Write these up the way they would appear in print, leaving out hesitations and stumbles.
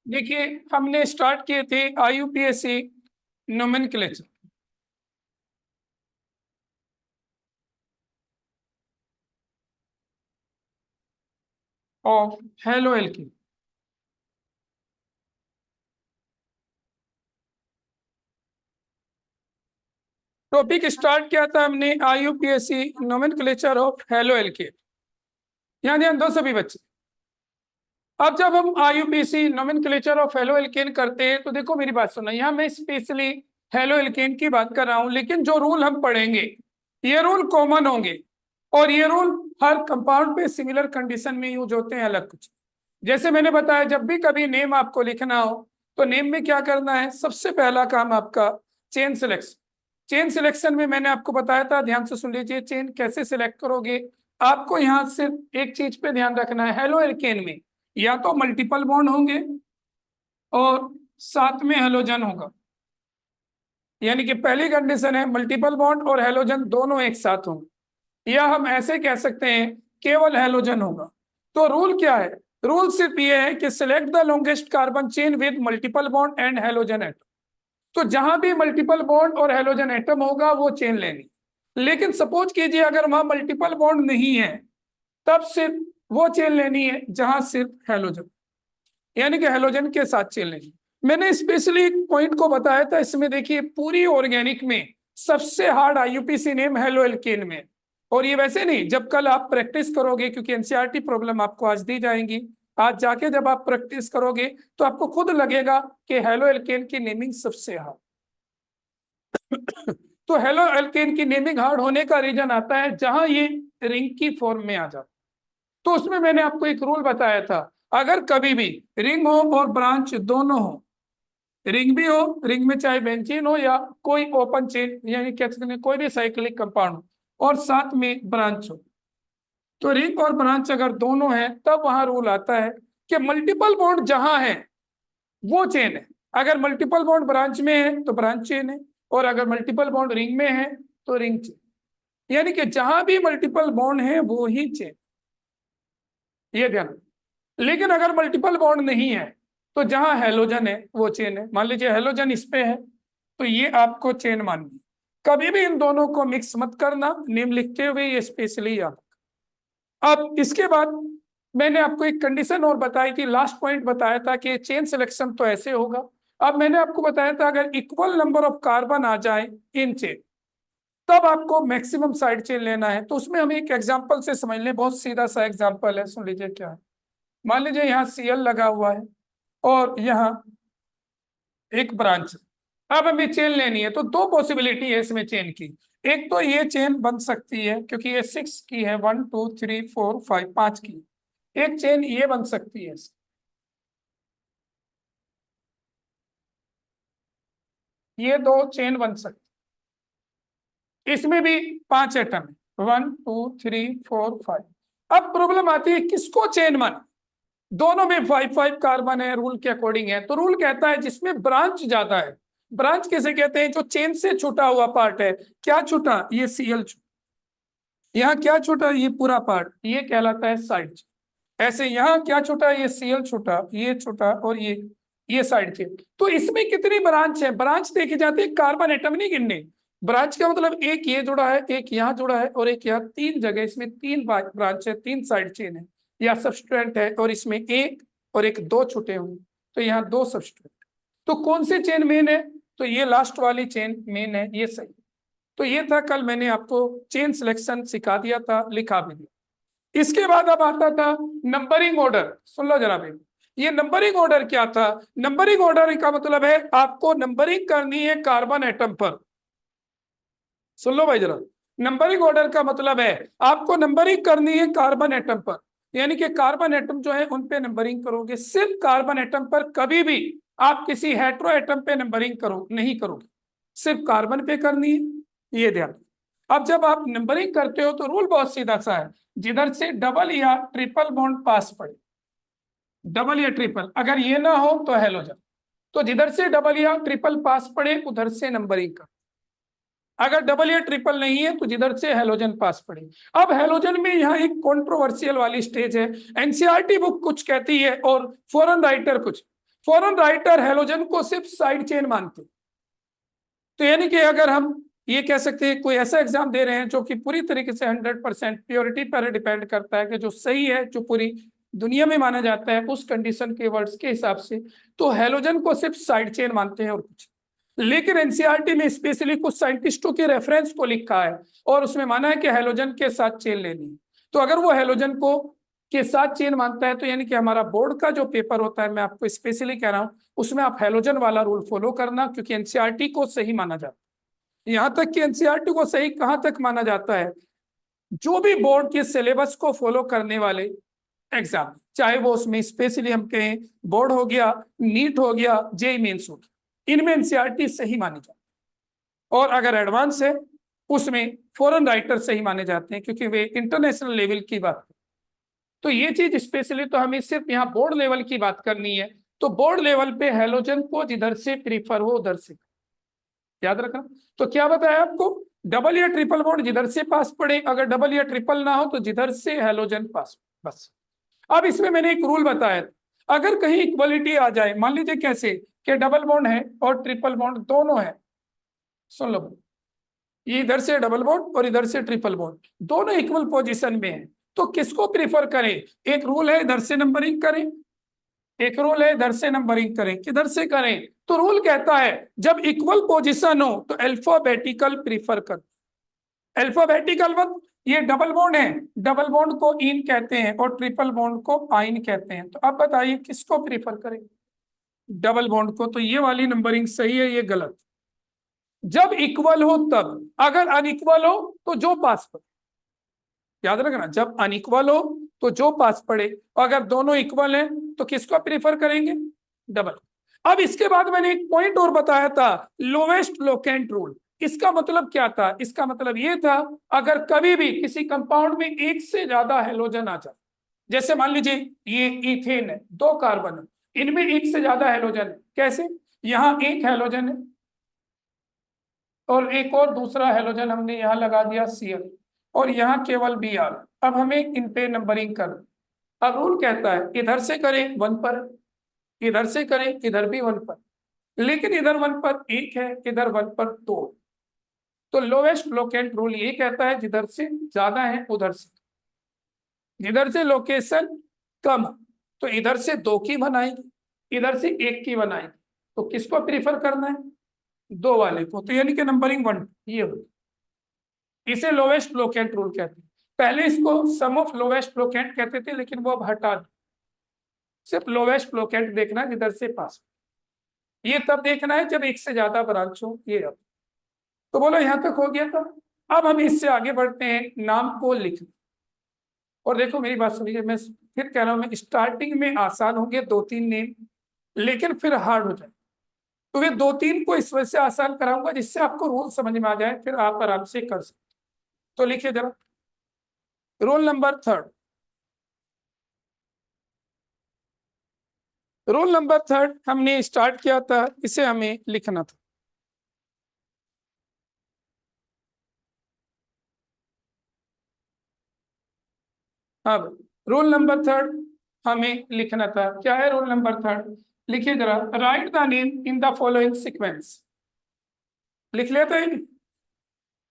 देखिए, हमने स्टार्ट किए थे IUPAC nomenclature of halo alkane. Topic start किया था हमने IUPAC nomenclature of halo alkane. यहाँ ध्यान दो सभी बच्चे। अब जब हम IUPAC nomenclature of halo alkane करते हैं तो देखो मेरी बात सुनो, यहाँ मैं स्पेशली हेलो एल्केन की बात कर रहा हूँ, लेकिन जो रूल हम पढ़ेंगे ये रूल कॉमन होंगे और ये रूल हर कंपाउंड पे सिमिलर कंडीशन में यूज होते हैं, अलग कुछ। जैसे मैंने बताया, जब भी कभी नेम आपको लिखना हो तो नेम में क्या करना है, सबसे पहला काम आपका चेन सिलेक्शन। चेन सिलेक्शन में मैंने आपको बताया था, ध्यान से सुन लीजिए, चेन कैसे सिलेक्ट करोगे। आपको यहाँ सिर्फ एक चीज पे ध्यान रखना है, हेलो एल्केन में या तो मल्टीपल बॉन्ड होंगे और साथ में हेलोजन होगा। यानी कि पहली कंडीशन है मल्टीपल बॉन्ड और हेलोजन दोनों एक साथ होंगे, या हम ऐसे कह सकते हैं केवल हेलोजन होगा। तो रूल क्या है, रूल सिर्फ ये है कि select the longest carbon chain with multiple bond and halogen atom. तो जहां भी मल्टीपल बॉन्ड और हेलोजन एटम होगा वो चेन लेनी। लेकिन सपोज कीजिए अगर वहां मल्टीपल बॉन्ड नहीं है, तब सिर्फ वो चेन लेनी है जहां सिर्फ हेलोजन, यानी कि हेलोजन के साथ चेन लेनी। मैंने स्पेशली एक पॉइंट को बताया था, इसमें देखिए पूरी ऑर्गेनिक में सबसे hard IUPAC name halo alkane में। और ये वैसे नहीं, जब कल आप प्रैक्टिस करोगे, क्योंकि NCERT प्रॉब्लम आपको आज दी जाएंगी, आज जाके जब आप प्रैक्टिस करोगे तो आपको खुद लगेगा कि हेलो एल्केन की नेमिंग सबसे हार्ड। तो हेलो एल्केन की नेमिंग हार्ड होने का रीजन आता है जहां ये रिंग की फॉर्म में आ जाता। तो उसमें मैंने आपको एक रूल बताया था, अगर कभी भी रिंग हो और ब्रांच दोनों हो, रिंग भी हो, रिंग में चाहे बेंजीन हो या कोई ओपन चेन यानी कह सकते हैं कोई भी साइक्लिक कंपाउंड हो, और साथ में ब्रांच हो, तो रिंग और ब्रांच अगर दोनों है तब वहां रूल आता है कि मल्टीपल बॉन्ड जहां है वो चेन है। अगर मल्टीपल बॉन्ड ब्रांच में है तो ब्रांच चेन है, और अगर मल्टीपल बॉन्ड रिंग में है तो रिंग चेन। यानी कि जहां भी मल्टीपल बॉन्ड है वो ही चेन, ये ध्यान। लेकिन अगर मल्टीपल बॉन्ड नहीं है तो जहां हेलोजन है वो चेन है। मान लीजिए हेलोजन इस पे है तो ये आपको चेन माननी है। कभी भी इन दोनों को मिक्स मत करना, नेम लिखते हुए ये स्पेशली याद। अब इसके बाद मैंने आपको एक कंडीशन और बताई थी, लास्ट पॉइंट बताया था कि चेन सिलेक्शन तो ऐसे होगा। अब मैंने आपको बताया था अगर इक्वल नंबर ऑफ कार्बन आ जाए इन चेन, तब आपको मैक्सिमम साइड चेन लेना है। तो उसमें हम एक एग्जांपल से समझ लें, बहुत सीधा सा एग्जांपल है, सुन लीजिए क्या है। मान लीजिए यहाँ Cl लगा हुआ है और यहाँ एक ब्रांच। अब हमें चेन लेनी है तो दो पॉसिबिलिटी है इसमें चेन की। एक तो ये चेन बन सकती है क्योंकि ये 6 की है, 1 2 3 4 5 5 की। एक चेन ये बन सकती है, ये दो चेन बन सकती, इसमें भी 5 एटम है, 1 2 3 4 5। अब प्रॉब्लम आती है किसको चेन मान, दोनों में 5 5 कार्बन है, रूल के अकॉर्डिंग है। तो रूल कहता है जिसमें ब्रांच ज्यादा है, ब्रांच किसे कहते हैं, जो चेन से छूटा हुआ पार्ट है। क्या छूटा, ये Cl छूटा, यहाँ क्या छूटा, ये पूरा पार्ट, ये कहलाता है साइड चेन। ऐसे यहाँ क्या छूटा, ये Cl छूटा, ये छूटा, और ये साइड चेन। तो इसमें कितनी ब्रांच है, ब्रांच देखी जाती है कार्बन एटम नहीं गिनने। ब्रांच का मतलब एक ये जुड़ा है, एक यहाँ जुड़ा है और एक यहाँ, तीन जगह इसमें तीन ब्रांच है, तीन साइड चेन है या सबस्ट्रेंट है, और इसमें एक और एक दो छूटे हुए, तो यहाँ दो सबस्ट्रेंट। तो कौन सी चेन मेन है, तो ये लास्ट वाली चेन मेन है, ये सही। तो ये था, कल मैंने आपको चेन सिलेक्शन सिखा दिया था, लिखा भी दिया। इसके बाद अब आता था नंबरिंग ऑर्डर। सुन लो जरा भी, ये नंबरिंग ऑर्डर क्या था। नंबरिंग ऑर्डर का मतलब है आपको नंबरिंग करनी है कार्बन एटम पर। सुन लो भाई जरा, नंबरिंग ऑर्डर का मतलब है आपको नंबरिंग करनी है कार्बन एटम पर। यानी कि कार्बन एटम जो है उन पे नंबरिंग करोगे, सिर्फ कार्बन एटम पर। कभी भी आप किसी हेट्रो एटम पे नंबरिंग करो नहीं करोगे, सिर्फ कार्बन पे करनी है, ये ध्यान। अब जब आप नंबरिंग करते हो तो रूल बहुत सीधा सा है, जिधर से डबल या ट्रिपल बॉन्ड पास पड़े, डबल या ट्रिपल, अगर ये ना हो तो हेलोजन। तो जिधर से डबल या ट्रिपल पास पड़े उधर से नंबरिंग कर, अगर डबल या ट्रिपल नहीं है तो जिधर से हेलोजन पास पड़े। अब हेलोजन में यहाँ एक कंट्रोवर्शियल वाली स्टेज है, NCERT बुक कुछ कहती है और फॉरेन राइटर कुछ। फॉरेन राइटर हेलोजन को सिर्फ साइड चेन मानते। तो यानी कि अगर हम ये कह सकते हैं कोई ऐसा एग्जाम दे रहे हैं जो कि पूरी तरीके से 100% प्योरिटी पर डिपेंड करता है कि जो सही है, जो पूरी दुनिया में माना जाता है उस कंडीशन के वर्ड्स के हिसाब से, तो हेलोजन को सिर्फ साइड चेन मानते हैं और कुछ। लेकिन एनसीईआरटी ने स्पेशली कुछ साइंटिस्टों के रेफरेंस को लिखा है और उसमें माना है कि हेलोजन के साथ चेन लेनी है। तो अगर वो हेलोजन को के साथ चेन मानता है तो यानी कि हमारा बोर्ड का जो पेपर होता है, मैं आपको स्पेशली कह रहा हूं, उसमें आप हेलोजन वाला रूल फॉलो करना, क्योंकि एनसीईआरटी को सही माना जाता है। यहां तक कि एनसीईआरटी को सही कहां तक माना जाता है, जो भी बोर्ड के सिलेबस को फॉलो करने वाले एग्जाम, चाहे वो उसमें स्पेशली हम कहें बोर्ड हो गया, नीट हो गया, जेई मेंस हो गया, इनमें एनसीईआरटी सही मानी जाती है। और अगर एडवांस है उसमें फॉरेन राइटर सही माने जाते हैं, क्योंकि वे इंटरनेशनल लेवल की बात है। तो ये चीज स्पेशली तो हमें सिर्फ यहाँ बोर्ड लेवल की बात करनी है। तो बोर्ड लेवल पे हेलोजन को जिधर से प्रीफर हो उधर से याद रखना। तो क्या बताया आपको, डबल या ट्रिपल बॉन्ड जिधर से पास पड़े, अगर डबल या ट्रिपल ना हो तो जिधर से हेलोजन पास, बस। अब इसमें मैंने एक रूल बताया था, अगर कहीं इक्वलिटी आ जाए, मान लीजिए कैसे कि डबल बॉन्ड है और ट्रिपल बॉन्ड दोनों है, सुन लो, ये इधर से डबल बॉन्ड और इधर से ट्रिपल बॉन्ड, दोनों इक्वल पोजीशन में है, तो किसको प्रीफर करें। एक रूल है इधर से नंबरिंग करें, एक रूल है इधर से नंबरिंग करें, किधर से करें। तो रूल कहता है जब इक्वल पोजीशन हो तो अल्फाबेटिकल प्रीफर कर। अल्फाबेटिकल मतलब ये डबल बॉन्ड है, डबल बॉन्ड को इन कहते हैं और ट्रिपल बॉन्ड को आइन कहते हैं। तो अब बताइए किसको प्रीफर करें, डबल बॉन्ड को। तो ये वाली नंबरिंग सही है, ये गलत। जब इक्वल हो तब, अगर अनइक्वल हो तो जो पास पड़े, याद रखना, जब अनइक्वल हो तो जो पास पड़े, और अगर दोनों इक्वल हैं तो किसको प्रीफर करेंगे, डबल। अब इसके बाद मैंने एक पॉइंट और बताया था, लोवेस्ट लोकेंट रूल। इसका मतलब क्या था, इसका मतलब ये था अगर कभी भी किसी कंपाउंड में एक से ज्यादा हेलोजन आ जाए, जैसे मान लीजिए ये इथेन है, दो कार्बन है, इनमें एक से ज्यादा हेलोजन है, कैसे, यहाँ एक हेलोजन है और एक और दूसरा हेलोजन हमने यहाँ लगा दिया Cl, और यहाँ केवल Br। अब हमें इन पे नंबरिंग कर, अब रूल कहता है इधर से करें 1 पर, इधर से करें इधर भी 1 पर, लेकिन इधर 1 पर एक है, इधर 1 पर 2। तो लोवेस्ट लोकेंट रूल ये कहता है जिधर से ज्यादा है उधर से, जिधर से लोकेशन कम तो इधर से 2 की बनाएगी, इधर से 1 की बनाएगी। तो किसको प्रीफर करना है, 2 वाले को। तो यानी कि नंबरिंग 1 ये होगी, इसे लोवेस्ट लोकेंट रूल कहते हैं। पहले इसको सम ऑफ लोवेस्ट लोकेंट कहते थे, लेकिन वो अब हटा दो, सिर्फ लोवेस्ट लोकेंट देखना है जिधर से पास, ये तब देखना है जब एक से ज्यादा ब्रांच हो। ये अब तो बोलो यहां तक हो गया था। अब हम इससे आगे बढ़ते हैं नाम को लिखने। और देखो मेरी बात सुनिए, मैं फिर कह रहा हूं, मैं स्टार्टिंग में आसान होंगे 2-3 नेम, लेकिन फिर हार्ड हो जाए। तो वे 2-3 को इस वजह से आसान कराऊंगा जिससे आपको रूल समझ में आ जाए, फिर आप आराम से कर सकते। तो लिखिए जरा, रोल नंबर 3, रोल नंबर 3 हमने स्टार्ट किया था, इसे हमें लिखना था। अब रोल नंबर 3 हमें लिखना था, क्या है रोल नंबर 3, लिखिए जरा, right the name in the following sequence. लिख लेते हैं,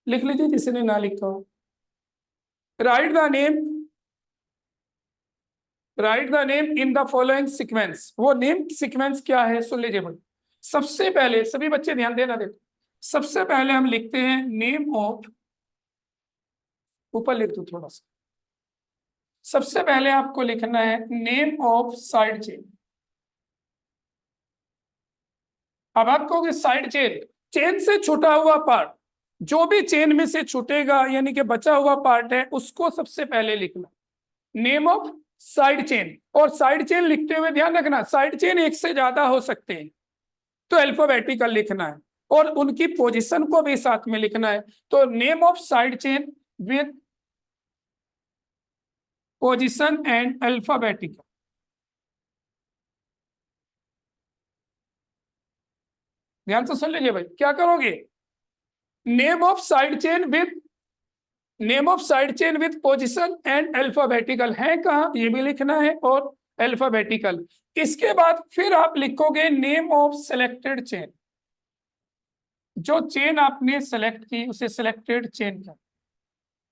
लिख लीजिए जिसने ना लिखा हो। Right the name, right the name in the following sequence. वो नेम सीक्वेंस क्या है सुन लीजिए भाई। सबसे पहले सभी बच्चे ध्यान देना, देखो सबसे पहले हम लिखते हैं नेम ऑफ, ऊपर लिख दो थोड़ा सा, सबसे पहले आपको लिखना है नेम ऑफ साइड चेन। अब आप कहोगे साइड चेन, चेन से छूटा हुआ पार्ट, जो भी चेन में से छूटेगा यानी कि बचा हुआ पार्ट है उसको सबसे पहले लिखना, नेम ऑफ साइड चेन। और साइड चेन लिखते हुए ध्यान रखना साइड चेन एक से ज्यादा हो सकते हैं, तो अल्फाबेटिकल लिखना है और उनकी पोजीशन को भी साथ में लिखना है। तो name of side chain with position and alphabetical. ध्यान से सुन लीजिए भाई, क्या करोगे, name of side chain with, name of side chain with position and alphabetical है कहा, ये भी लिखना है, और अल्फाबेटिकल। इसके बाद फिर आप लिखोगे नेम ऑफ सिलेक्टेड चेन, जो चेन आपने सेलेक्ट की उसे सिलेक्टेड चेन का।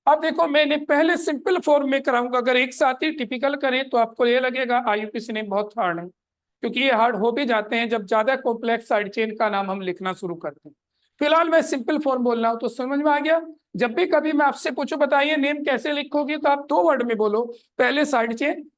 अब देखो मैंने पहले सिंपल फॉर्म में कराऊंगा, अगर एक साथ ही टिपिकल करें तो आपको ये लगेगा IUPAC ने बहुत हार्ड है, क्योंकि ये हार्ड हो भी जाते हैं जब ज्यादा कॉम्प्लेक्स साइड चेन का नाम हम लिखना शुरू करते हैं। फिलहाल मैं सिंपल फॉर्म बोल रहा हूं तो समझ में आ गया। जब भी कभी मैं आपसे पूछूं बताइए नेम कैसे लिखोगे, तो आप 2 वर्ड में बोलो, पहले साइड चेन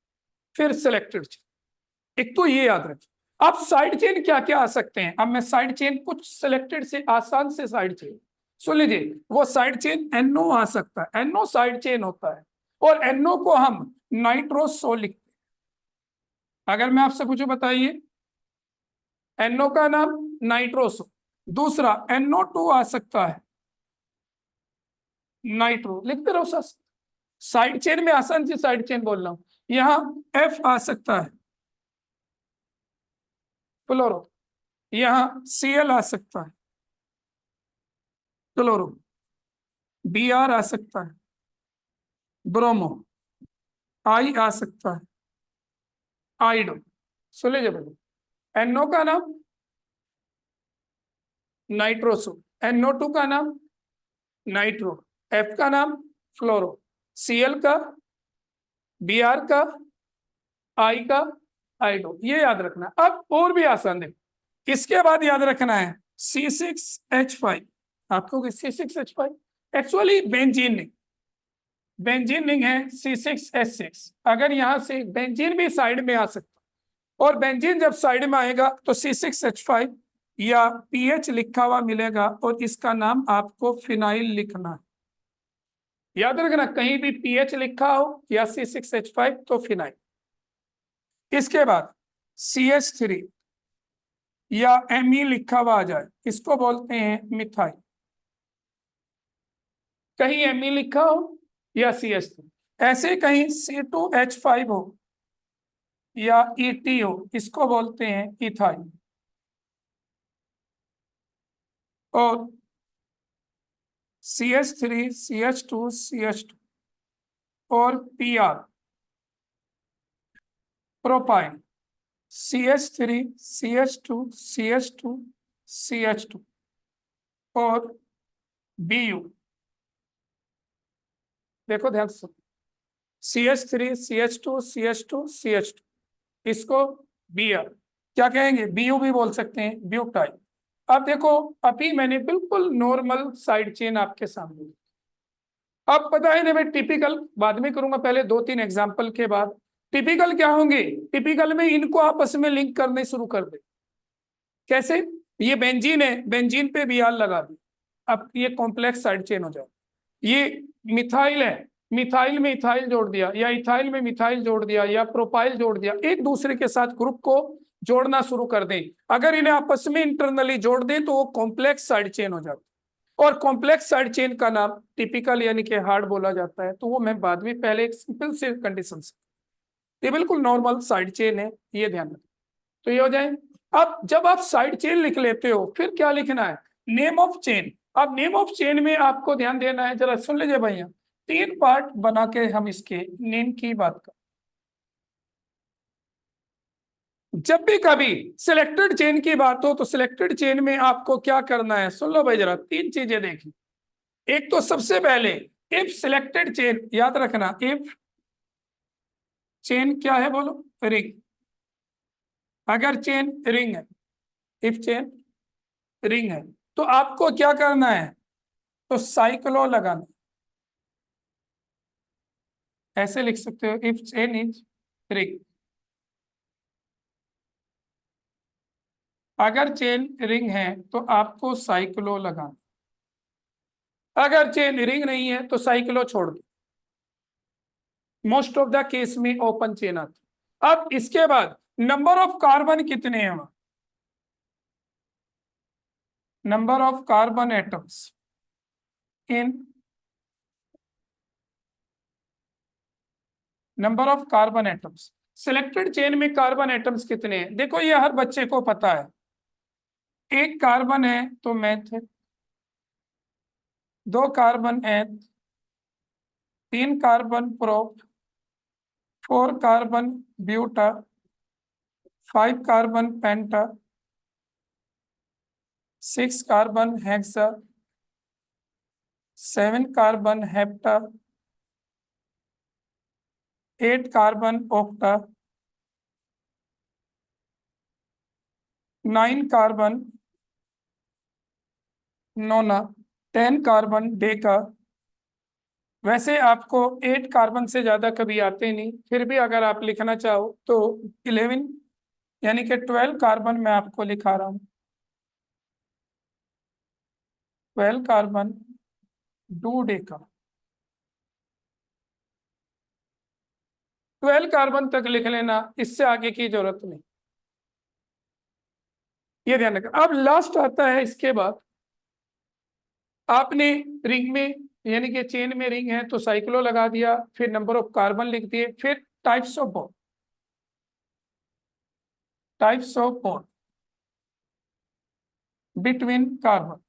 फिर सिलेक्टेड चेन। एक तो ये याद रखिए। अब साइड चेन क्या क्या आ सकते हैं, अब मैं साइड चेन कुछ सिलेक्टेड से आसान से साइड चेन सुन लीजिए। वो साइड चेन NO आ सकता है, NO साइड चेन होता है, और NO को हम नाइट्रोसो लिखते हैं। अगर मैं आपसे पूछूं बताइए NO का नाम नाइट्रोसो। दूसरा NO2 आ सकता है, नाइट्रो लिखते रहो सर। साइड चेन में आसान सी साइड चेन बोल रहा हूं। यहां F आ सकता है, फ्लोरो। यहां Cl आ सकता है, क्लोरो। Br आ सकता है, ब्रोमो। I आ सकता है, आइडो। सुन लीजिए भैया, NO का नाम नाइट्रोसो, NO2 का नाम नाइट्रो, F का नाम फ्लोरो, Cl का, Br का, I का आइडो। ये याद रखना। अब और भी आसान है, इसके बाद याद रखना है C6H5। आपको C6H5 एक्चुअली बेंजीन नहीं, बेंजीन नहीं है, C6H6। अगर यहां से बेंजीन भी साइड में आ सकता, और बेंजीन जब साइड में आएगा तो C6H5 या PH लिखा हुआ मिलेगा, और इसका नाम आपको फिनाइल लिखना है। याद रखना, कहीं भी PH लिखा हो या C6H5 तो फिनाइल। इसके बाद CH3 या Me लिखा हुआ आ जाए, इसको बोलते हैं मिथाइल। कहीं Me लिखा हो या CH3, ऐसे कहीं C2H5 हो या ET हो, इसको बोलते हैं इथाइल। और CH3 CH2 CH2 और PR propyne, CH3 CH2 CH2 CH2 और BU। देखो ध्यान से, CH3 CH2 CH2 CH2, इसको Br क्या कहेंगे, BU भी बोल सकते हैं, ब्यूटाइल। अब देखो, अभी मैंने बिल्कुल नॉर्मल साइड चेन आपके सामने। अब पता है ना, मैं टिपिकल बाद में करूंगा, पहले 2-3 एग्जाम्पल के बाद टिपिकल क्या होंगे। टिपिकल में इनको आपस में लिंक करने शुरू कर दे। कैसे, ये बेंजीन है, बेंजीन पे Br लगा दी, अब ये कॉम्प्लेक्स साइड चेन हो जाए। ये मिथाइल है, मिथाइल में इथाइल जोड़ दिया, या इथाइल में मिथाइल जोड़ दिया, या प्रोपाइल जोड़ दिया, एक दूसरे के साथ ग्रुप को जोड़ना शुरू कर दें। अगर इन्हें आपस में इंटरनली जोड़ दें तो वो कॉम्प्लेक्स साइड चेन हो जाता है, और कॉम्प्लेक्स साइड चेन का नाम टिपिकल यानी कि हार्ड बोला जाता है। तो वो मैं बाद में, पहले एक सिंपल से कंडीशन से, ये बिल्कुल नॉर्मल साइड चेन है, ये ध्यान रखें। तो ये हो जाए। अब जब आप साइड चेन लिख लेते हो, फिर क्या लिखना है, नेम ऑफ चेन। अब नेम ऑफ चेन में आपको ध्यान देना है, जरा सुन लीजिए भैया, 3 पार्ट बना के हम इसके नेम की बात कर। जब भी कभी सिलेक्टेड चेन की बात हो तो सिलेक्टेड चेन में आपको क्या करना है, सुन लो भाई, जरा 3 चीजें देखी। एक तो सबसे पहले इफ सिलेक्टेड चेन, याद रखना, इफ चेन क्या है बोलो, रिंग। अगर चेन रिंग है, इफ चेन रिंग है, तो आपको क्या करना है, तो साइक्लो लगाना। ऐसे लिख सकते हो, इफ चेन इज रिंग। अगर चेन रिंग है तो आपको साइक्लो लगाना। अगर चेन रिंग नहीं है तो साइक्लो छोड़ दो। मोस्ट ऑफ द केस में ओपन चेन आती। अब इसके बाद नंबर ऑफ कार्बन कितने हैं, number of carbon atoms in, number of carbon atoms selected chain में कार्बन एटम्स कितने हैं। देखो ये हर बच्चे को पता है, एक कार्बन है तो meth, 2 carbon eth, 3 carbon prop, 4 carbon buta, 5 carbon penta, 6 carbon hexa, 7 carbon hepta, 8 carbon octa, 9 carbon nona, 10 carbon deca. वैसे आपको 8 कार्बन से ज्यादा कभी आते नहीं, फिर भी अगर आप लिखना चाहो तो 11 यानी कि 12 कार्बन मैं आपको लिखा रहा हूं। 12 कार्बन डू डेका। 12 कार्बन तक लिख लेना, इससे आगे की जरूरत नहीं, ये ध्यान रखना। अब लास्ट आता है इसके बाद, आपने रिंग में यानी कि चेन में रिंग है तो साइक्लो लगा दिया, फिर नंबर ऑफ कार्बन लिख दिए, फिर types of bond, types of bond between carbon,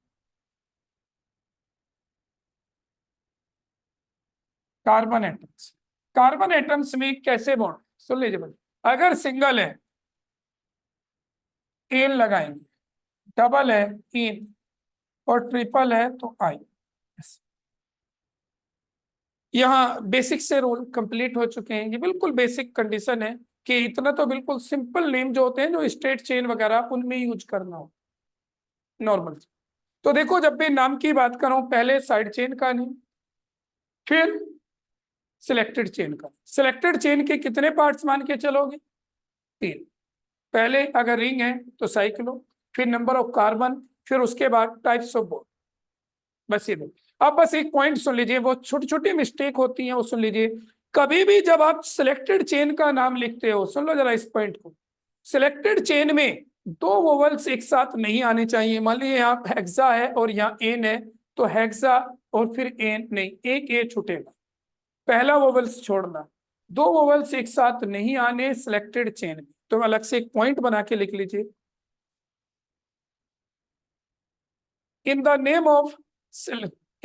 carbon atoms. Carbon atoms में कैसे बॉन्ड, सुन लीजिए भाई। अगर सिंगल है एन लगाएंगे, डबल है इन, और ट्रिपल है तो आई। यहाँ बेसिक से रूल कंप्लीट हो चुके हैं, ये बिल्कुल बेसिक कंडीशन है कि इतना तो बिल्कुल सिंपल नेम जो होते हैं जो स्ट्रेट चेन वगैरह उनमें यूज करना हो नॉर्मल। तो देखो जब भी नाम की बात करूं, पहले साइड चेन का नेम, फिर सिलेक्टेड चेन का। सिलेक्टेड चेन के कितने पार्ट्स मान के चलोगे, 3। पहले अगर रिंग है तो साइक्लो, फिर नंबर ऑफ कार्बन, फिर उसके बाद टाइप्स ऑफ बॉन्ड। बस ये दो। अब बस एक पॉइंट सुन लीजिए, वो छोटी छोटी मिस्टेक होती है वो सुन लीजिए। कभी भी जब आप सिलेक्टेड चेन का नाम लिखते हो, सुन लो जरा इस पॉइंट को, सिलेक्टेड चेन में 2 वोवल्स एक साथ नहीं आने चाहिए। मान लीजिए यहाँ हेक्सा है और यहाँ एन है, तो हेक्सा और फिर एन नहीं, एक ए छूटेगा, पहला वोवल्स छोड़ना। 2 वोवल्स एक साथ नहीं आने सिलेक्टेड चेन में, तो अलग से एक पॉइंट बना के लिख लीजिए। In the name of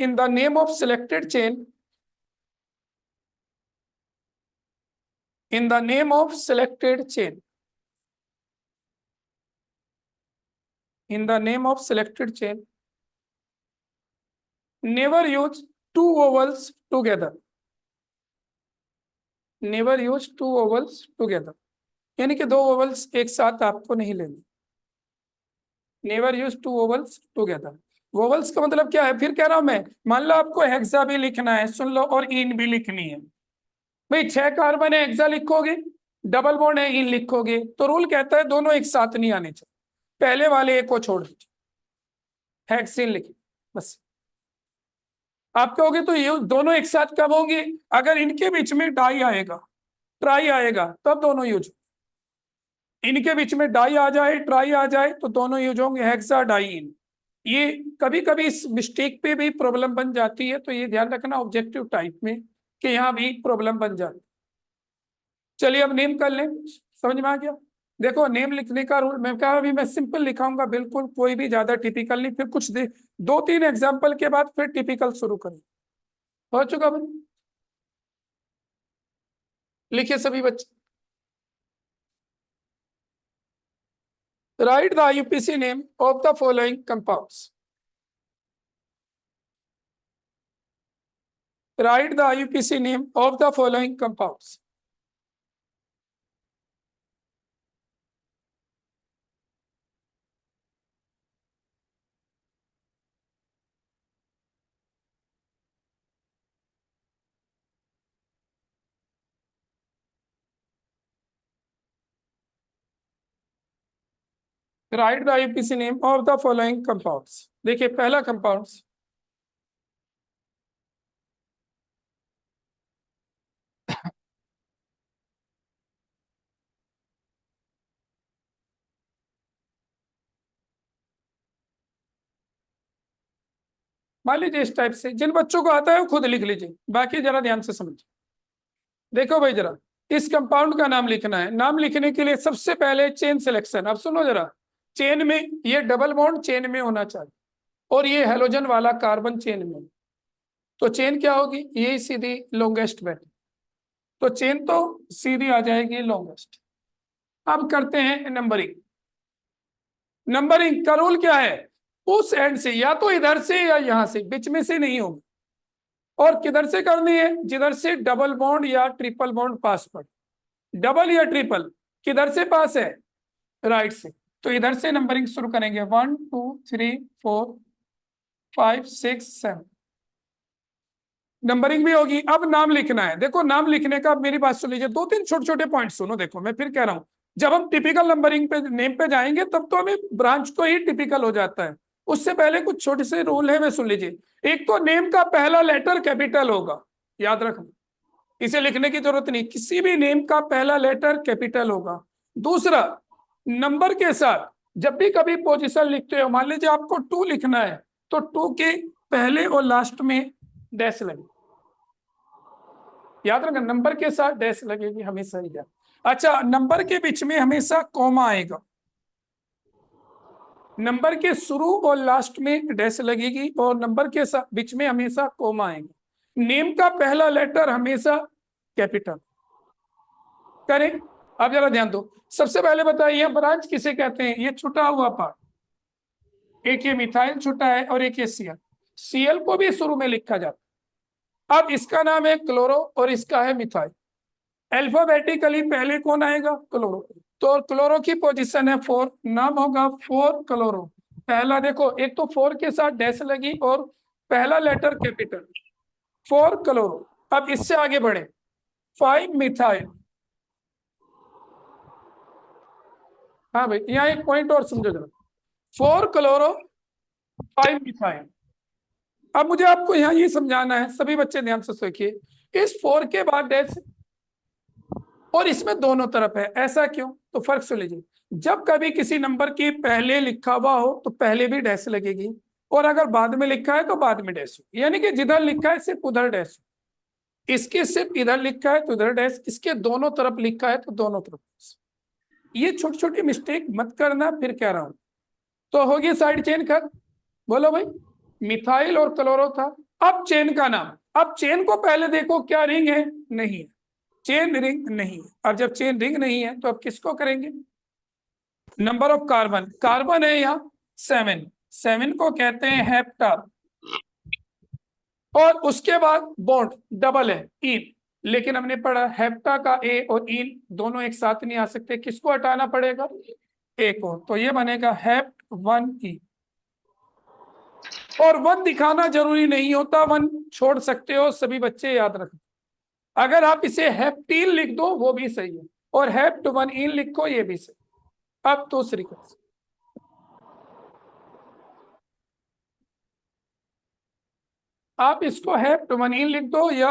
in the name of selected chain, in the name of selected chain, in the name of selected chain, never use 2 vowels together, never use 2 vowels together, यानी कि 2 vowels एक साथ आपको नहीं लेनी। Never use 2 vowels together. Vowels का मतलब क्या है, फिर कह रहा हूं मैं, मान लो आपको हेक्सा भी लिखना है, सुन लो, और इन भी लिखनी है। भाई 6 कार्बन है, हेक्सा लिखोगे, डबल बॉन्ड है इन लिखोगे, तो रूल कहता है दोनों एक साथ नहीं आने चाहिए, पहले वाले एक को छोड़ दीजिए, हेक्सिन लिखिए बस। आप कहोगे तो ये दोनों एक साथ कब होंगे, अगर इनके बीच में डाई आएगा, ट्राई आएगा, तब दोनों यूज। इनके बीच में डाई आ जाए, ट्राई आ जाए, तो दोनों यूज होंगे, हेक्सा डाई इन। ये कभी कभी इस मिस्टेक पे भी प्रॉब्लम बन जाती है, तो ये ध्यान रखना ऑब्जेक्टिव टाइप में कि यहाँ भी प्रॉब्लम बन जाती है। चलिए अब नेम कर लें, समझ में आ गया। देखो नेम लिखने का रूल मैं कहा, अभी मैं सिंपल लिखाऊंगा, बिल्कुल कोई भी ज्यादा टिपिकल नहीं, फिर कुछ 2-3 एग्जाम्पल के बाद फिर टिपिकल शुरू करें। हो चुका भाई, लिखिए सभी बच्चे। Right the IUPAC name of the following compounds. Write the IUPAC name of the following compounds. Write the IUPAC name of the following compounds. देखिए पहला कंपाउंड्स, मान लीजिए इस टाइप से, जिन बच्चों को आता है वो खुद लिख लीजिए, बाकी जरा ध्यान से समझिए। देखो भाई जरा, इस कंपाउंड का नाम लिखना है। नाम लिखने के लिए सबसे पहले चेन सिलेक्शन। अब सुनो जरा, चेन में ये डबल बॉन्ड चेन में होना चाहिए, और ये हेलोजन वाला कार्बन चेन में, तो चेन क्या होगी, ये सीधी लॉन्गेस्ट बैठ। तो चेन तो सीधी आ जाएगी लॉन्गेस्ट। अब करते हैं नंबरिंग। नंबरिंग का रूल क्या है, उस एंड से या तो इधर से या यहां से, बीच में से नहीं होगी। और किधर से करनी है, जिधर से डबल बॉन्ड या ट्रिपल बॉन्ड पास पड़े। डबल या ट्रिपल किधर से पास है, राइट से। तो इधर से नंबरिंग शुरू करेंगे, 1 2 3 4 5 6 7। नंबरिंग भी होगी। अब नाम लिखना है। देखो नाम लिखने का, मेरी बात सुन लीजिए, दो तीन छोटे छोटे पॉइंट सुनो। देखो मैं फिर कह रहा हूं, जब हम टिपिकल नंबरिंग पे नेम पे जाएंगे तब तो हमें ब्रांच को ही टिपिकल हो जाता है। उससे पहले कुछ छोटे से रूल है, वे सुन लीजिए। एक तो नेम का पहला लेटर कैपिटल होगा, याद रखना, इसे लिखने की जरूरत नहीं, किसी भी नेम का पहला लेटर कैपिटल होगा। दूसरा, नंबर के साथ जब भी कभी पोजीशन लिखते हो, मान लीजिए आपको 2 लिखना है, तो 2 के पहले और लास्ट में डैश लगे, याद रखना, नंबर के साथ डैश लगेगी हमेशा ही। अच्छा, नंबर के बीच में हमेशा कॉमा आएगा, नंबर के शुरू और लास्ट में डैश लगेगी, और नंबर के साथ बीच में हमेशा कॉमा आएगा। नेम का पहला लेटर हमेशा कैपिटल करें। अब जरा ध्यान दो, सबसे पहले बताइए ब्रांच किसे कहते हैं, ये छुटा हुआ पार्ट, एक ये मिथाइल छुटा है और एक ये सीएल। सीएल को भी शुरू में लिखा जाता है। अब इसका नाम है क्लोरो और इसका है मिथाइल। अल्फाबेटिकली पहले कौन आएगा, क्लोरो। तो क्लोरो की पोजीशन है 4, नाम होगा 4 क्लोरो। पहला देखो, एक तो 4 के साथ डैश लगी और पहला लेटर कैपिटल, 4 क्लोरो। अब इससे आगे बढ़े, 5 मिथाइल। हाँ भाई, यहाँ एक पॉइंट और समझो जरा, 4 क्लोरो 5 मिथाइल। अब मुझे आपको यहाँ ये समझाना है, सभी बच्चे ध्यान से देखिए, इस 4 के बाद डैश और इसमें दोनों तरफ है, ऐसा क्यों, तो फर्क सुन लीजिए। जब कभी किसी नंबर की पहले लिखा हुआ हो तो पहले भी डैश लगेगी, और अगर बाद में लिखा है तो बाद में डैश हो, यानी कि जिधर लिखा है सिर्फ उधर डैश हो। इसके सिर्फ इधर लिखा है तो इधर डैश, इसके दोनों तरफ लिखा है तो दोनों तरफ डैश। ये छोटी छोटी मिस्टेक मत करना, फिर कह रहा हूं। तो होगी साइड चेन खत्म। बोलो भाई, मिथाइल और क्लोरो था। अब चेन का नाम, अब चेन को पहले देखो, क्या रिंग है, नहीं है, चेन रिंग नहीं है। अब जब चेन रिंग नहीं है तो अब किसको करेंगे, नंबर ऑफ कार्बन, कार्बन है यहाँ 7, 7 को कहते हैं हेप्टा। और उसके बाद बॉन्ड डबल है, इन, लेकिन हमने पढ़ा हेप्टा का ए और इन दोनों एक साथ नहीं आ सकते, किसको हटाना पड़ेगा, ए को। तो ये बनेगा हेप्ट 1 ई। और 1 दिखाना जरूरी नहीं होता, 1 छोड़ सकते हो, सभी बच्चे याद रखें। अगर आप इसे हेप्टीन लिख दो वो भी सही है, और हेप्ट 1 इन लिखो ये भी सही। अब दूसरी क्लास, आप इसको हेप्ट 1 इन लिख दो या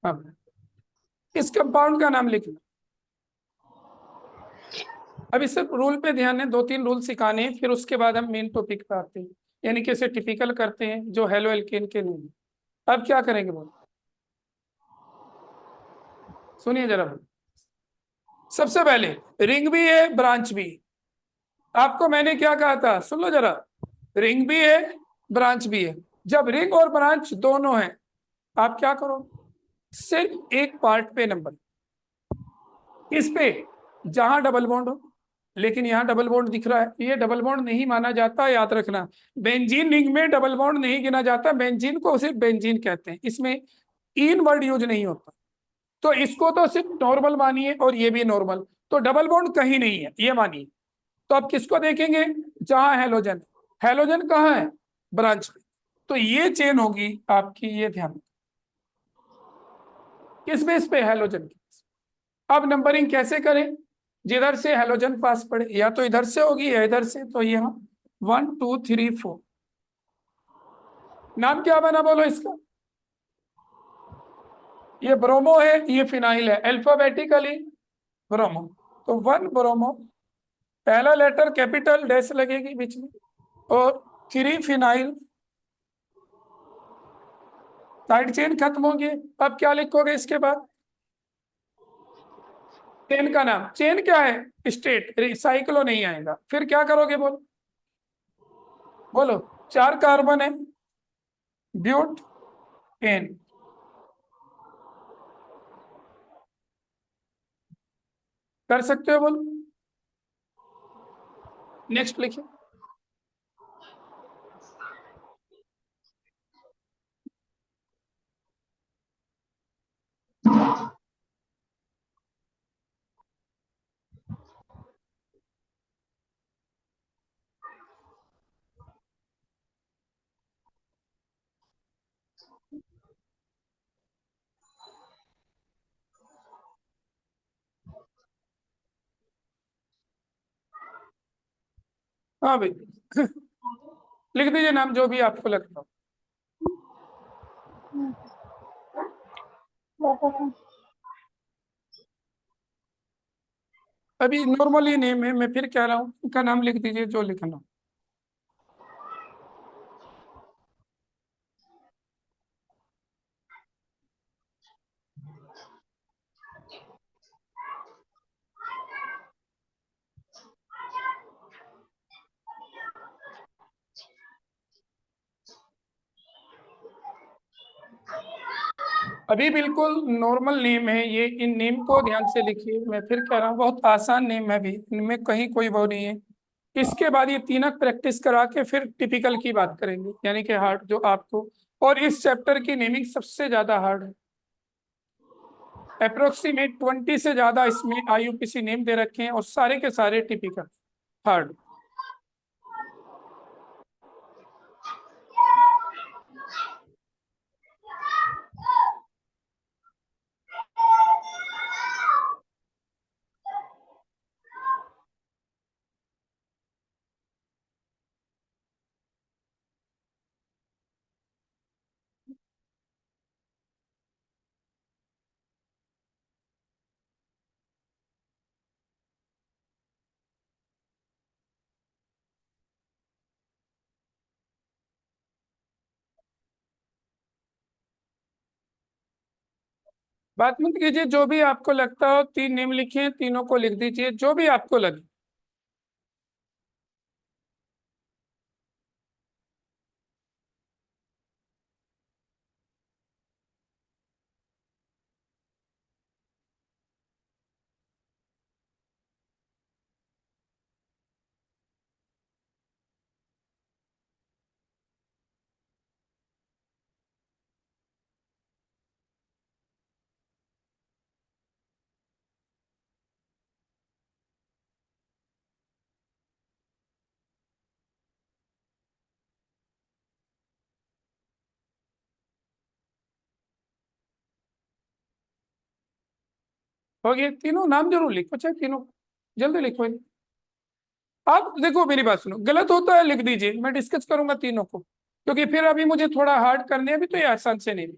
अब इस कंपाउंड का नाम लिखना। अब इस रूल पे ध्यान है, 2-3 रूल सिखाने हैं, फिर उसके बाद हम मेन टॉपिक पे आते हैं, यानी कि इसे टिपिकल करते हैं जो हेलो एल्केन के लिए। अब क्या करेंगे बोलो, सुनिए जरा। सबसे पहले रिंग भी है ब्रांच भी है। आपको मैंने क्या कहा था, सुन लो जरा, रिंग भी है ब्रांच भी है। जब रिंग और ब्रांच दोनों है, आप क्या करो, सिर्फ एक पार्ट पे नंबर, इस पे जहां डबल बॉन्ड हो। लेकिन यहाँ डबल बॉन्ड दिख रहा है, ये डबल बॉन्ड नहीं माना जाता, याद रखना। बेंजीन रिंग में डबल बॉन्ड नहीं गिना जाता, बेंजीन को सिर्फ बेंजीन कहते हैं, इसमें इन वर्ड यूज नहीं होता। तो इसको तो सिर्फ नॉर्मल मानिए, और ये भी नॉर्मल, तो डबल बॉन्ड कहीं नहीं है ये मानिए। तो अब किसको देखेंगे, जहां हेलोजन, हेलोजन कहाँ है, ब्रांच में। तो ये चेन होगी आपकी, ये ध्यान, किस बेस पे, हेलोजन की। अब नंबरिंग कैसे करें, जिधर से हेलोजन पास पड़े, या तो इधर से होगी या इधर से, तो यहाँ 1 2 3 4। नाम क्या बना बोलो इसका, ये ब्रोमो है, ये फिनाइल है, अल्फाबेटिकली ब्रोमो। तो 1 ब्रोमो, पहला लेटर कैपिटल, डैश लगेगी बीच में, और 3 फिनाइल, साइड चेन खत्म होगी। अब क्या लिखोगे इसके बाद? चेन का नाम। चेन क्या है? स्टेट। साइक्लो नहीं आएगा। फिर क्या करोगे? बोलो बोलो। 4 कार्बन है, ब्यूट एन। कर सकते हो? बोलो। नेक्स्ट लिखिए। हाँ भाई। लिख दीजिए नाम जो भी आपको लगता हो। अभी नॉर्मली नेम है, मैं फिर कह रहा हूँ उनका नाम लिख दीजिए जो लिखना हो। अभी बिल्कुल नॉर्मल नेम है ये। इन नेम को ध्यान से लिखिए। मैं फिर कह रहा हूँ बहुत आसान नेम है भी, इनमें कहीं कोई वो नहीं है। इसके बाद ये तीनक प्रैक्टिस करा के फिर टिपिकल की बात करेंगे, यानी कि हार्ड जो आपको। और इस चैप्टर की नेमिंग सबसे ज्यादा हार्ड है। अप्रोक्सीमेट 20 से ज्यादा इसमें IUPAC नेम दे रखे हैं और सारे के सारे टिपिकल हार्ड। बात मत कीजिए, जो भी आपको लगता हो। 3 नेम लिखे हैं, तीनों को लिख दीजिए जो भी आपको लगे। हो गया? तीनों नाम जरूर लिखो, चाहे तीनों। जल्दी लिखो। आप देखो मेरी बात सुनो, गलत होता है लिख दीजिए, मैं डिस्कस करूंगा तीनों को, क्योंकि फिर अभी मुझे थोड़ा हार्ड करने हैं, अभी तो ये आसान से नहीं।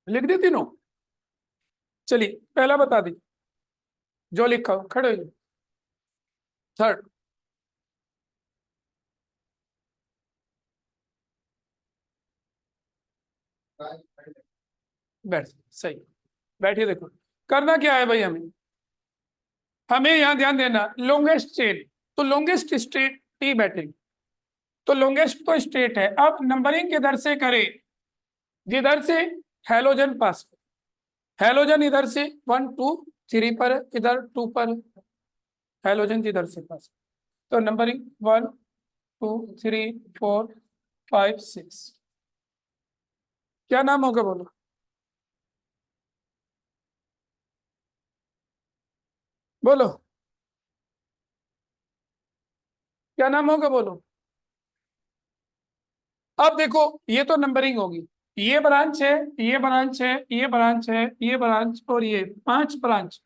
लिख दी तीनों? चलिए पहला बता दी, जो लिखा हो खड़े हो जाओ। थर्ड। बैठ। सही। बैठिए। देखो करना क्या है भाई, हमें हमें यहाँ ध्यान देना, लॉन्गेस्ट चेन। तो लॉन्गेस्ट स्टेट टी बैठेगी। तो लॉन्गेस्ट तो स्टेट है। अब नंबरिंग किधर से करें? जिधर से हेलोजन पास। हेलोजन इधर से 1 2 3 पर है, इधर 2 पर है। हेलोजन जिधर से पास। तो नंबरिंग 1 2 3 4 5 6। क्या नाम होगा? बोलो। बोलो क्या नाम होगा? बोलो। अब देखो, ये तो नंबरिंग होगी। ये ब्रांच है, ये ब्रांच है, ये ब्रांच है, ये ब्रांच और ये 5 ब्रांच।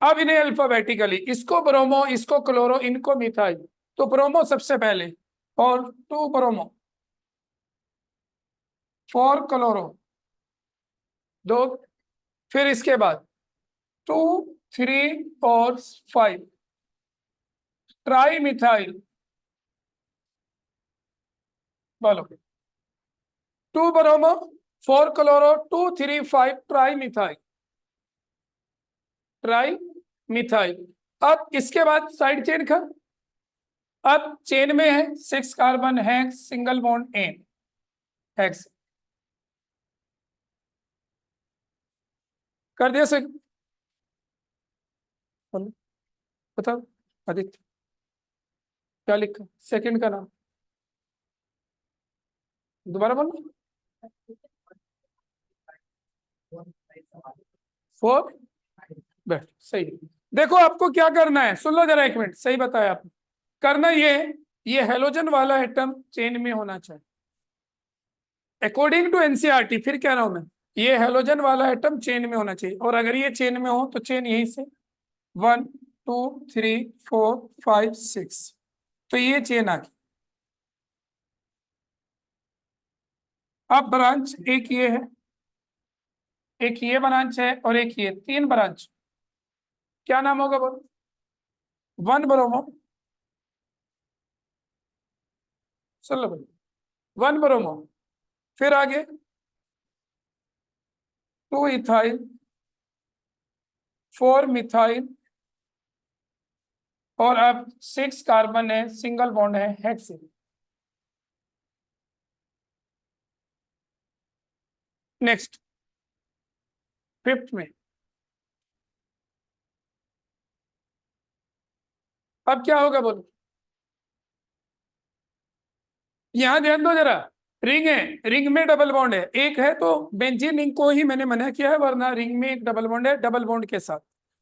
अब इन्हें अल्फाबेटिकली, इसको ब्रोमो, इसको क्लोरो, इनको मिथाइल। तो ब्रोमो सबसे पहले, और 2 ब्रोमो, 4 क्लोरो, दो, फिर इसके बाद 2, 3 और 5 ट्राई मिथाइल, बोलो 2 bromo 4 chloro 2, 3, 5 tri methyl, tri methyl. अब इसके बाद साइड चेन का, अब चेन में है 6 carbon hex single bond n hex, कर दिया सर? बोलो, बताओ आदित्य, क्या लिखा सेकंड का नाम, दोबारा बोलो। 4, बैठ सही। देखो आपको क्या करना है, सुन लो जरा एक मिनट, सही बताया आपने। करना ये हेलोजन वाला एटम चेन में होना चाहिए अकॉर्डिंग टू एनसीईआरटी, फिर कह रहा हूं मैं, ये हेलोजन वाला एटम चेन में होना चाहिए, और अगर ये चेन में हो तो चेन यहीं से 1, 2, 3, 4, 5, 6, तो ये चेन आ गई। अब ब्रांच एक ये है, एक ये ब्रांच है, और एक ये, तीन ब्रांच, क्या नाम होगा बोलो? 1 ब्रोमो, सुन लो भाई, 1 ब्रोमो, फिर आगे 2 इथाइल, 4 मिथाइल, और अब 6 कार्बन है, सिंगल बॉन्ड है हेक्सेन। नेक्स्ट, फिफ्थ में, अब क्या होगा बोलो? यहां ध्यान दो जरा, रिंग है, रिंग में डबल बॉन्ड है, एक है तो बेंजीन रिंग को ही मैंने मना किया है, वरना रिंग में एक डबल बॉन्ड है, डबल बॉन्ड के साथ,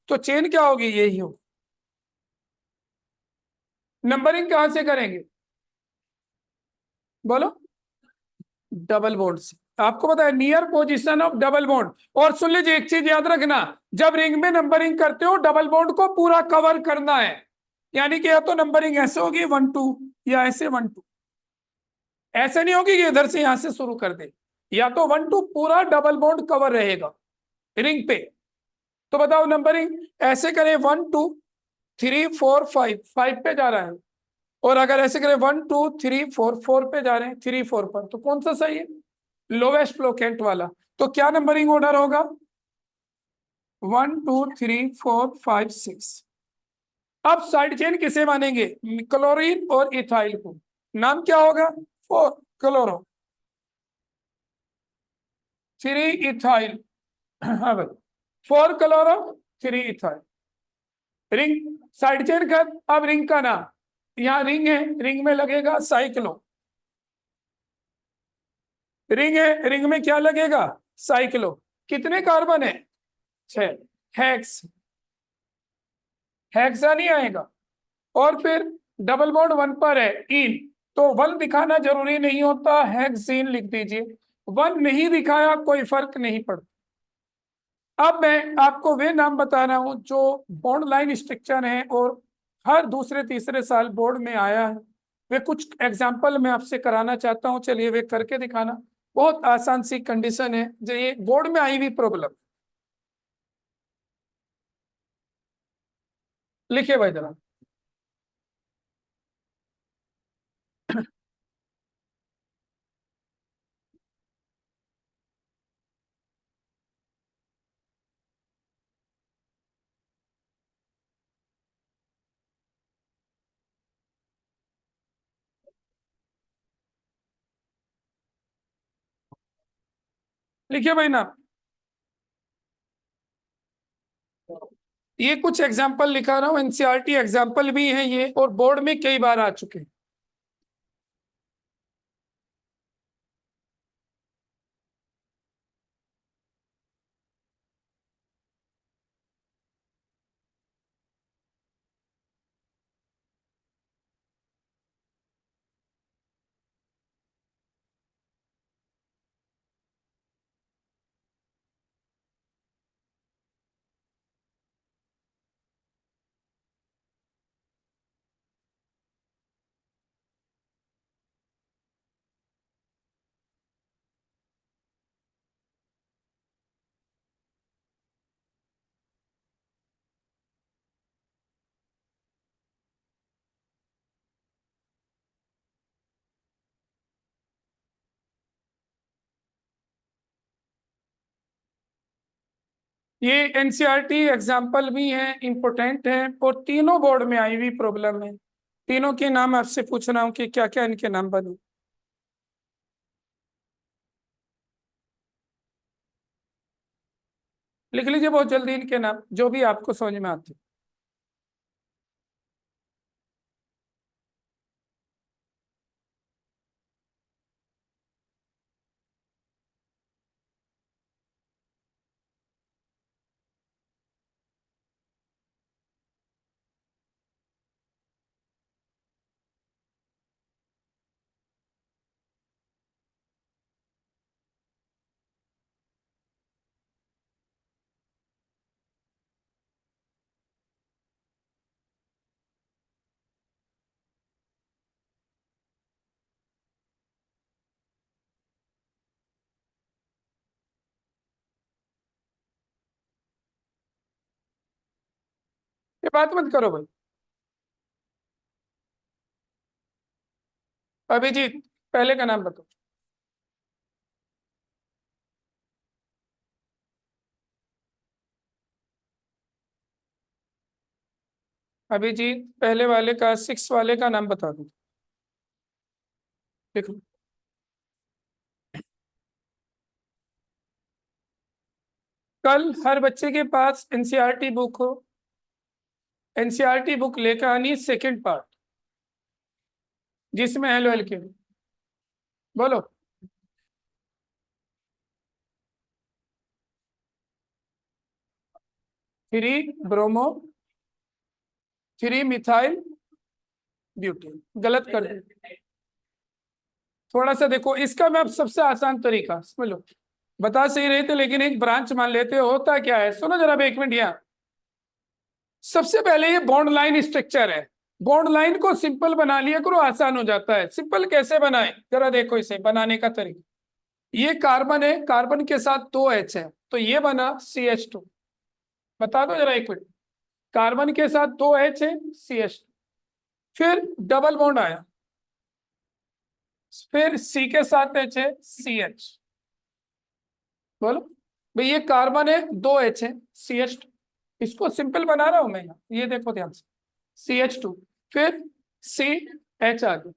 तो चेन क्या होगी? यही हो। नंबरिंग कहां से करेंगे बोलो? डबल बॉन्ड से। आपको पता है near position of double bond, और सुन लीजिए एक चीज याद रखना, जब रिंग में नंबरिंग करते हो डबल बॉन्ड को पूरा कवर करना है, यानी कि या तो नंबरिंग ऐसे होगी 1, 2, या ऐसे 1, 2, ऐसे नहीं होगी कि इधर से यहां से शुरू कर दे, या तो 1, 2 पूरा डबल बॉन्ड कवर रहेगा रिंग पे। तो बताओ नंबरिंग ऐसे करें 1, 2, 3, 4, 5, 5 पे जा रहा है, और अगर ऐसे करें 1, 2, 3, 4, 4 पे जा रहे हैं, 3, 4 पर, तो कौन सा सही है? लोवेस्ट फ्लोकेंट वाला। तो क्या नंबरिंग ऑर्डर होगा? 1, 2, 3, 4, 5, 6। अब साइड चेन किसे मानेंगे? क्लोरीन और इथाइल को। नाम क्या होगा? 4 क्लोरो, 3 इथाइल, हाँ भाई, 4 chloro, 3 ethyl. Ring, side chain कर। अब रिंग का नाम, यहाँ रिंग है, रिंग में लगेगा साइक्लो, रिंग है, रिंग में क्या लगेगा? साइक्लो। कितने कार्बन है? 6। हेक्स, हेक्सा नहीं आएगा, और फिर डबल बॉन्ड 1 पर है, इन, तो 1 दिखाना जरूरी नहीं होता, हेक्सीन लिख दीजिए। 1 नहीं दिखाया कोई फर्क नहीं पड़ता। अब मैं आपको वे नाम बता रहा हूं जो बॉन्ड लाइन स्ट्रक्चर है, और हर दूसरे तीसरे साल बोर्ड में आया है। वे कुछ एग्जाम्पल मैं आपसे कराना चाहता हूं, चलिए वे करके दिखाना। बहुत आसान सी कंडीशन है, जो ये बोर्ड में आई हुई प्रॉब्लम। लिखिए भाई जरा। लिखिए भाई नाम। ये कुछ एग्जाम्पल लिखा रहा हूँ, एनसीईआरटी एग्जाम्पल भी है ये, और बोर्ड में कई बार आ चुके हैं। ये एनसीईआरटी एग्जाम्पल भी है, इंपोर्टेंट है, और तीनों बोर्ड में आई हुई प्रॉब्लम है। तीनों के नाम आपसे पूछ रहा हूँ कि क्या क्या इनके नाम बने। लिख लीजिए बहुत जल्दी इनके नाम, जो भी आपको समझ में आते। ये बात मत करो भाई। अभिजीत, पहले का नाम बताओ। अभिजीत, पहले वाले का, 6 वाले का नाम बता दो। लिखो। कल हर बच्चे के पास एनसीईआरटी बुक हो। एनसीईआरटी बुक लेकर आनी, सेकंड पार्ट, जिसमें हेलो एल के। बोलो। 3 ब्रोमो 3 मिथाइल ब्यूटेन, गलत कर दे। थोड़ा सा देखो इसका, मैं अब सबसे आसान तरीका समझ लो। बता सही रहे थे, लेकिन एक ब्रांच मान लेते हो, होता क्या है, सुनो जरा, अब 1 मिनट यहाँ। सबसे पहले ये बॉन्ड लाइन स्ट्रक्चर है। बॉन्ड लाइन को सिंपल बना लिया करो, आसान हो जाता है। सिंपल कैसे बनाए, जरा देखो इसे बनाने का तरीका। ये कार्बन है, कार्बन के साथ 2 H है, तो ये बना CH2। बता दो जरा 1 मिनट। कार्बन के साथ 2 H है, CH2। फिर डबल बॉन्ड आया, फिर C के साथ H है, CH। बोलो भाई, ये कार्बन है, 2 H है, CH2। इसको सिंपल बना रहा हूं मैं यहाँ, ये देखो ध्यान से। CH2, फिर CH आगे,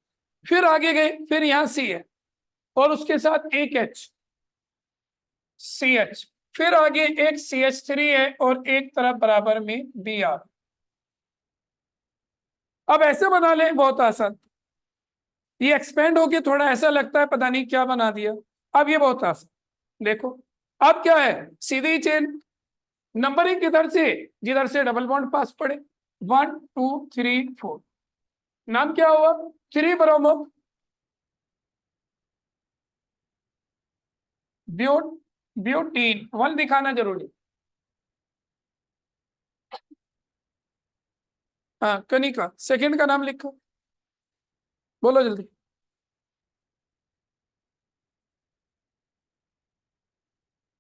फिर आगे गए, फिर यहाँ C है, और उसके साथ एक H, CH। फिर आगे एक CH3 है, और एक तरफ बराबर में Br। अब ऐसे बना ले, बहुत आसान। ये एक्सपेंड होके थोड़ा ऐसा लगता है पता नहीं क्या बना दिया। अब ये बहुत आसान देखो। अब क्या है, सीधी चेन। नंबरिंग किधर से, जिधर से डबल बॉन्ड पास पड़े। 1 2 3 4। नाम क्या हुआ, 3 ब्रोमो ब्यूट ब्यूटीन। 1 दिखाना जरूरी। हाँ, कनिका। सेकंड का नाम लिखो, बोलो जल्दी।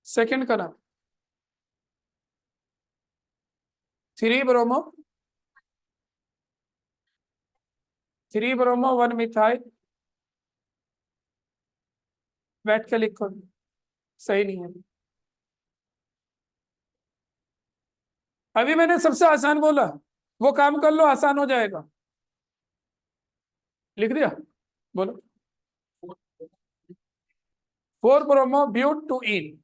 सेकंड का नाम 3 ब्रोमो 1 मिथाइल। बैठ के लिखो, सही नहीं है। अभी मैंने सबसे आसान बोला, वो काम कर लो, आसान हो जाएगा। लिख दिया, बोलो। 4 ब्रोमो ब्यूट 2 इन।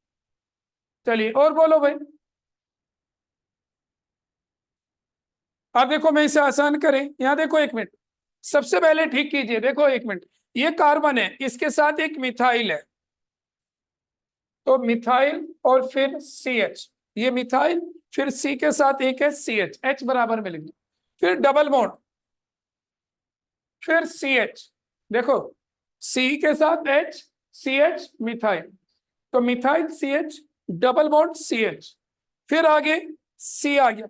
चलिए और बोलो भाई। अब देखो, मैं इसे आसान करें, यहाँ देखो 1 मिनट। सबसे पहले ठीक कीजिए, देखो 1 मिनट। ये कार्बन है, इसके साथ एक मिथाइल है, तो मिथाइल और फिर CH। ये मिथाइल, फिर C के साथ एक है CH, H बराबर में लिख दो। फिर डबल बॉन्ड, फिर CH। देखो, C के साथ H, CH मिथाइल, तो methyl CH, double bond CH। फिर आगे C आ गया,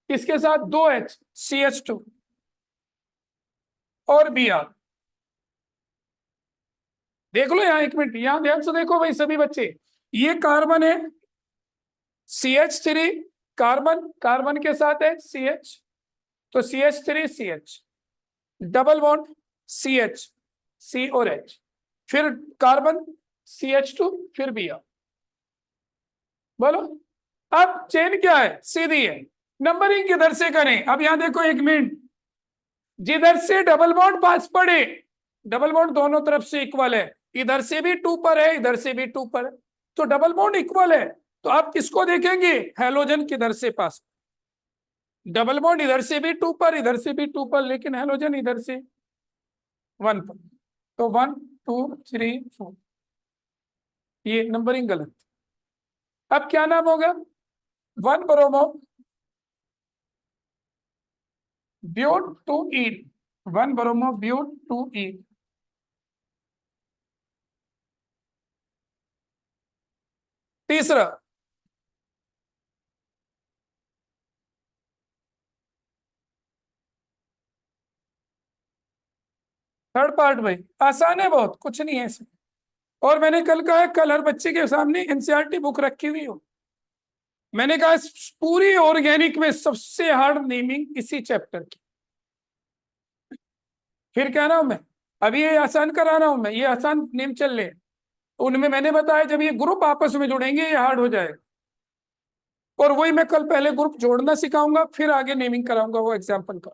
इसके साथ 2 H, CH2 और Br। देख लो यहाँ 1 मिनट, यहाँ ध्यान से देखो भाई सभी बच्चे। ये कार्बन है, CH3, कार्बन, कार्बन के साथ है CH, तो CH3 CH, double bond CH, C और H। फिर कार्बन CH2, फिर Br। बोलो। अब चेन क्या है, सीधी है, नंबरिंग किधर से करें। अब यहां देखो 1 मिनट, जिधर से डबल बॉन्ड पास पड़े, डबल बॉन्ड दोनों तरफ से इक्वल है, इधर से भी 2 पर है, इधर से भी 2 पर है, तो डबल बॉन्ड इक्वल है। तो आप किसको देखेंगे, हैलोजन किधर से पास, डबल बॉन्ड इधर से भी 2 पर, इधर से भी 2 पर, लेकिन हैलोजन इधर से 1 पर। तो 1 2 3 4, ये नंबरिंग गलत। अब क्या नाम होगा, 1 ब्रोमो ब्यूट 2 ईन, 1 ब्रोमो ब्यूट 2 ईन। तीसरा, थर्ड पार्ट भाई आसान है बहुत, कुछ नहीं है इसमें। और मैंने कल कहा है, कल हर बच्चे के सामने एनसीईआरटी बुक रखी हुई हो, मैंने कहा पूरी ऑर्गेनिक में सबसे हार्ड नेमिंग इसी चैप्टर की। फिर कह रहा हूं मैं, अभी ये आसान करा रहा हूं मैं, ये आसान नेम चल रहे हैं, उनमें मैंने बताया जब ये ग्रुप आपस में जुड़ेंगे ये हार्ड हो जाएगा। और वही मैं कल पहले ग्रुप जोड़ना सिखाऊंगा, फिर आगे नेमिंग कराऊंगा वो एग्जाम्पल का।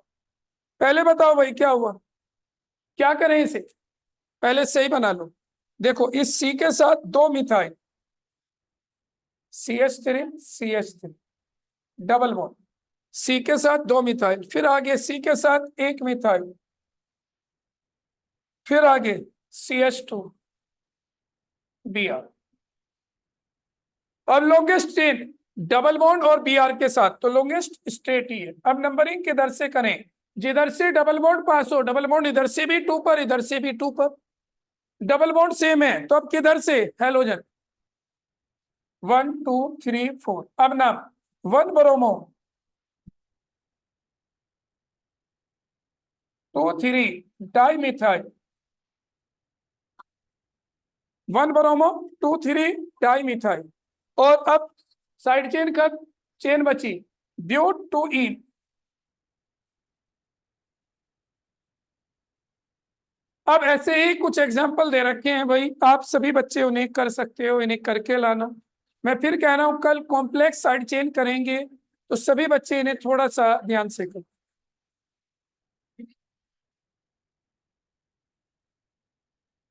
पहले बताओ भाई क्या हुआ, क्या करें इसे, पहले सही बना लो। देखो इस सी के साथ 2 मिथाइल, CH3 डबल बॉन्ड, सी के साथ 2 मिथाइल, फिर आगे सी के साथ 1 मिथाइल, फिर आगे CH2Br। अब लॉन्गेस्ट चेन डबल बॉन्ड और Br के साथ, तो लॉन्गेस्ट स्ट्रेट ही है। अब नंबरिंग किधर से करें, जिधर से डबल बॉन्ड पास हो, डबल बॉन्ड इधर से भी 2 पर, इधर से भी 2 पर, डबल बॉन्ड सेम है, तो अब किधर से, हैलोजन 1 2 3 4। अब नाम 1 bromo 2 3 di methyl, 1 bromo 2 3 di methyl. और अब साइड चेन का चेन बची, ब्यूट 2 ईन। अब ऐसे ही कुछ एग्जाम्पल दे रखे हैं भाई, आप सभी बच्चे उन्हें कर सकते हो, इन्हें करके लाना। मैं फिर कह रहा हूं कल कॉम्प्लेक्स साइड चेन करेंगे, तो सभी बच्चे इन्हें थोड़ा सा ध्यान से करें।